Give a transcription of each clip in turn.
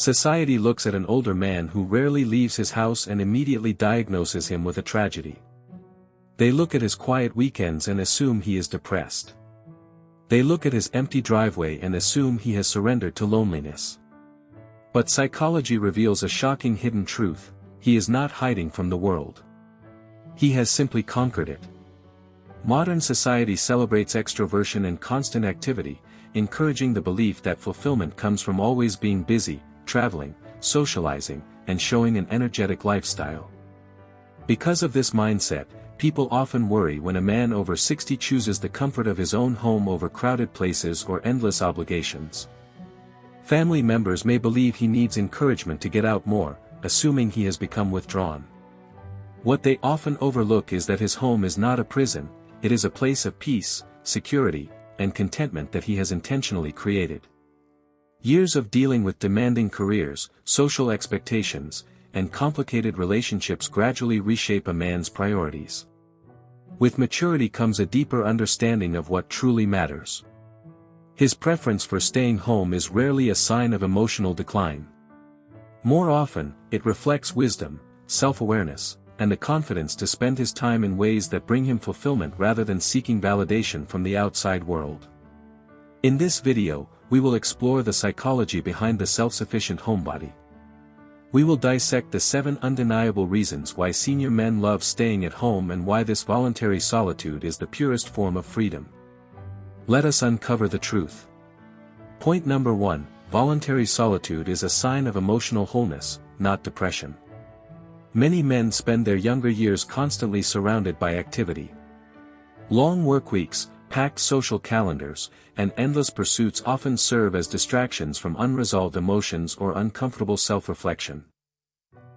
Society looks at an older man who rarely leaves his house and immediately diagnoses him with a tragedy. They look at his quiet weekends and assume he is depressed. They look at his empty driveway and assume he has surrendered to loneliness. But psychology reveals a shocking hidden truth: he is not hiding from the world. He has simply conquered it. Modern society celebrates extroversion and constant activity, encouraging the belief that fulfillment comes from always being busy, traveling, socializing, and showing an energetic lifestyle. Because of this mindset, people often worry when a man over 60 chooses the comfort of his own home over crowded places or endless obligations. Family members may believe he needs encouragement to get out more, assuming he has become withdrawn. What they often overlook is that his home is not a prison, it is a place of peace, security, and contentment that he has intentionally created. Years of dealing with demanding careers, social expectations, and complicated relationships gradually reshape a man's priorities. With maturity comes a deeper understanding of what truly matters. His preference for staying home is rarely a sign of emotional decline. More often, it reflects wisdom, self-awareness, and the confidence to spend his time in ways that bring him fulfillment rather than seeking validation from the outside world. In this video, we will explore the psychology behind the self-sufficient homebody. We will dissect the 7 undeniable reasons why senior men love staying at home and why this voluntary solitude is the purest form of freedom. Let us uncover the truth. Point number 1: voluntary solitude is a sign of emotional wholeness, not depression. Many men spend their younger years constantly surrounded by activity. Long work weeks, packed social calendars, and endless pursuits often serve as distractions from unresolved emotions or uncomfortable self-reflection.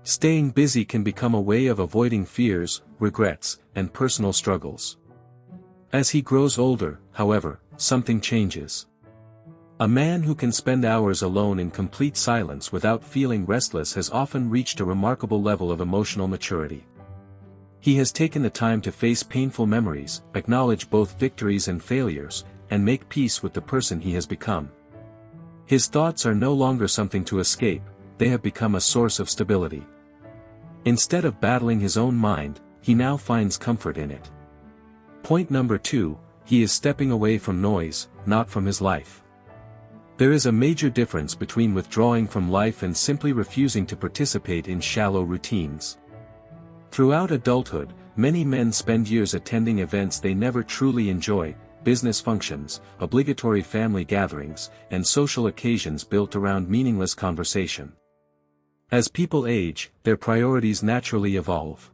Staying busy can become a way of avoiding fears, regrets, and personal struggles. As he grows older, however, something changes. A man who can spend hours alone in complete silence without feeling restless has often reached a remarkable level of emotional maturity. He has taken the time to face painful memories, acknowledge both victories and failures, and make peace with the person he has become. His thoughts are no longer something to escape, they have become a source of stability. Instead of battling his own mind, he now finds comfort in it. Point number 2: he is stepping away from noise, not from his life. There is a major difference between withdrawing from life and simply refusing to participate in shallow routines. Throughout adulthood, many men spend years attending events they never truly enjoy, business functions, obligatory family gatherings, and social occasions built around meaningless conversation. As people age, their priorities naturally evolve.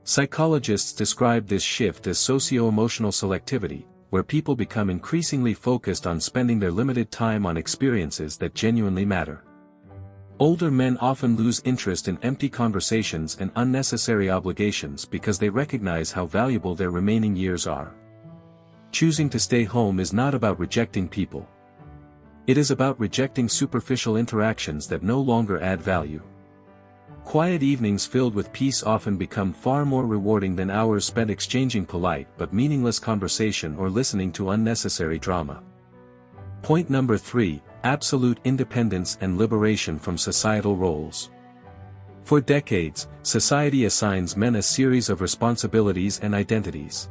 Psychologists describe this shift as socio-emotional selectivity, where people become increasingly focused on spending their limited time on experiences that genuinely matter. Older men often lose interest in empty conversations and unnecessary obligations because they recognize how valuable their remaining years are. Choosing to stay home is not about rejecting people. It is about rejecting superficial interactions that no longer add value. Quiet evenings filled with peace often become far more rewarding than hours spent exchanging polite but meaningless conversation or listening to unnecessary drama. Point number 3: absolute independence and liberation from societal roles. For decades, society assigns men a series of responsibilities and identities.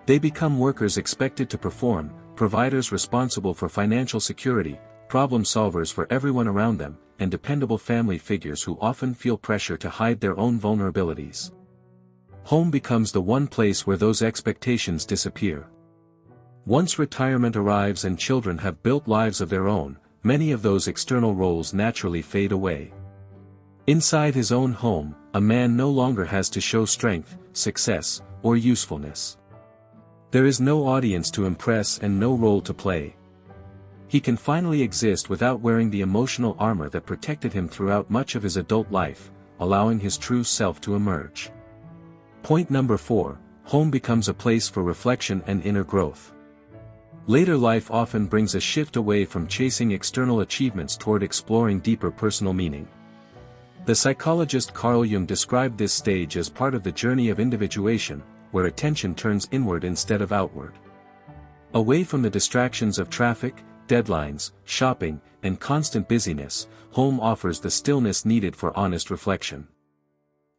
They become workers expected to perform, providers responsible for financial security, problem solvers for everyone around them, and dependable family figures who often feel pressure to hide their own vulnerabilities. Home becomes the one place where those expectations disappear. Once retirement arrives and children have built lives of their own, many of those external roles naturally fade away. Inside his own home, a man no longer has to show strength, success, or usefulness. There is no audience to impress and no role to play. He can finally exist without wearing the emotional armor that protected him throughout much of his adult life, allowing his true self to emerge. Point number 4: home becomes a place for reflection and inner growth. Later life often brings a shift away from chasing external achievements toward exploring deeper personal meaning. The psychologist Carl Jung described this stage as part of the journey of individuation, where attention turns inward instead of outward. Away from the distractions of traffic, deadlines, shopping, and constant busyness, home offers the stillness needed for honest reflection.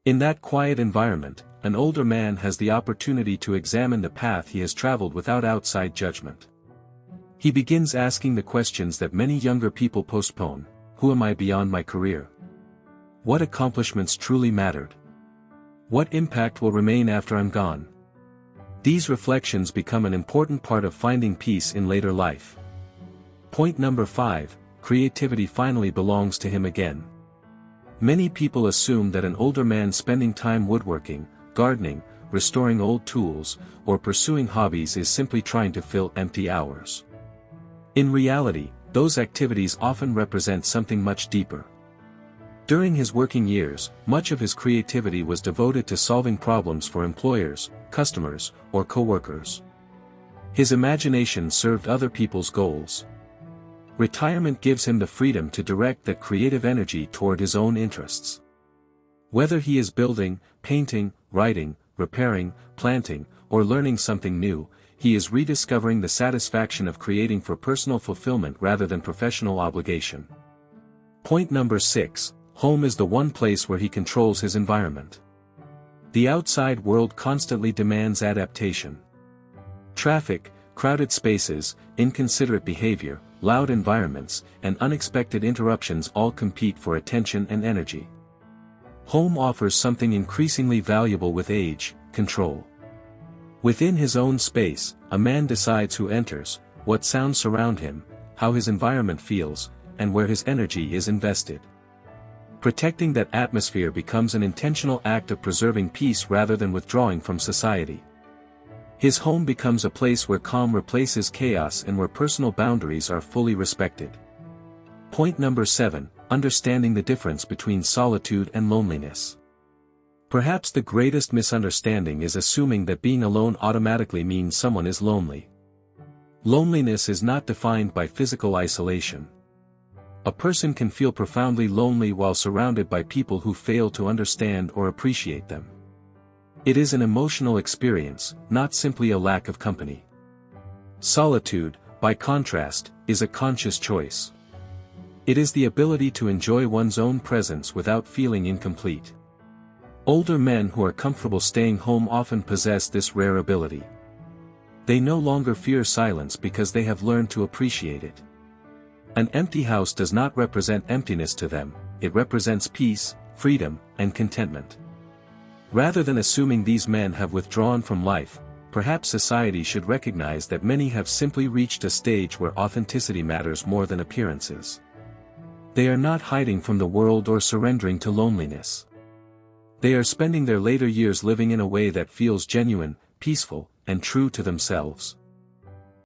In that quiet environment, an older man has the opportunity to examine the path he has traveled without outside judgment. He begins asking the questions that many younger people postpone: who am I beyond my career? What accomplishments truly mattered? What impact will remain after I'm gone? These reflections become an important part of finding peace in later life. Point number 5, creativity finally belongs to him again. Many people assume that an older man spending time woodworking, gardening, restoring old tools, or pursuing hobbies is simply trying to fill empty hours. In reality, those activities often represent something much deeper. During his working years, much of his creativity was devoted to solving problems for employers, customers, or co-workers. His imagination served other people's goals. Retirement gives him the freedom to direct that creative energy toward his own interests. Whether he is building, painting, writing, repairing, planting, or learning something new, he is rediscovering the satisfaction of creating for personal fulfillment rather than professional obligation. Point number 6, home is the one place where he controls his environment. The outside world constantly demands adaptation. Traffic, crowded spaces, inconsiderate behavior, loud environments, and unexpected interruptions all compete for attention and energy. Home offers something increasingly valuable with age: control. Within his own space, a man decides who enters, what sounds surround him, how his environment feels, and where his energy is invested. Protecting that atmosphere becomes an intentional act of preserving peace rather than withdrawing from society. His home becomes a place where calm replaces chaos and where personal boundaries are fully respected. Point number 7, understanding the difference between solitude and loneliness. Perhaps the greatest misunderstanding is assuming that being alone automatically means someone is lonely. Loneliness is not defined by physical isolation. A person can feel profoundly lonely while surrounded by people who fail to understand or appreciate them. It is an emotional experience, not simply a lack of company. Solitude, by contrast, is a conscious choice. It is the ability to enjoy one's own presence without feeling incomplete. Older men who are comfortable staying home often possess this rare ability. They no longer fear silence because they have learned to appreciate it. An empty house does not represent emptiness to them, it represents peace, freedom, and contentment. Rather than assuming these men have withdrawn from life, perhaps society should recognize that many have simply reached a stage where authenticity matters more than appearances. They are not hiding from the world or surrendering to loneliness. They are spending their later years living in a way that feels genuine, peaceful, and true to themselves.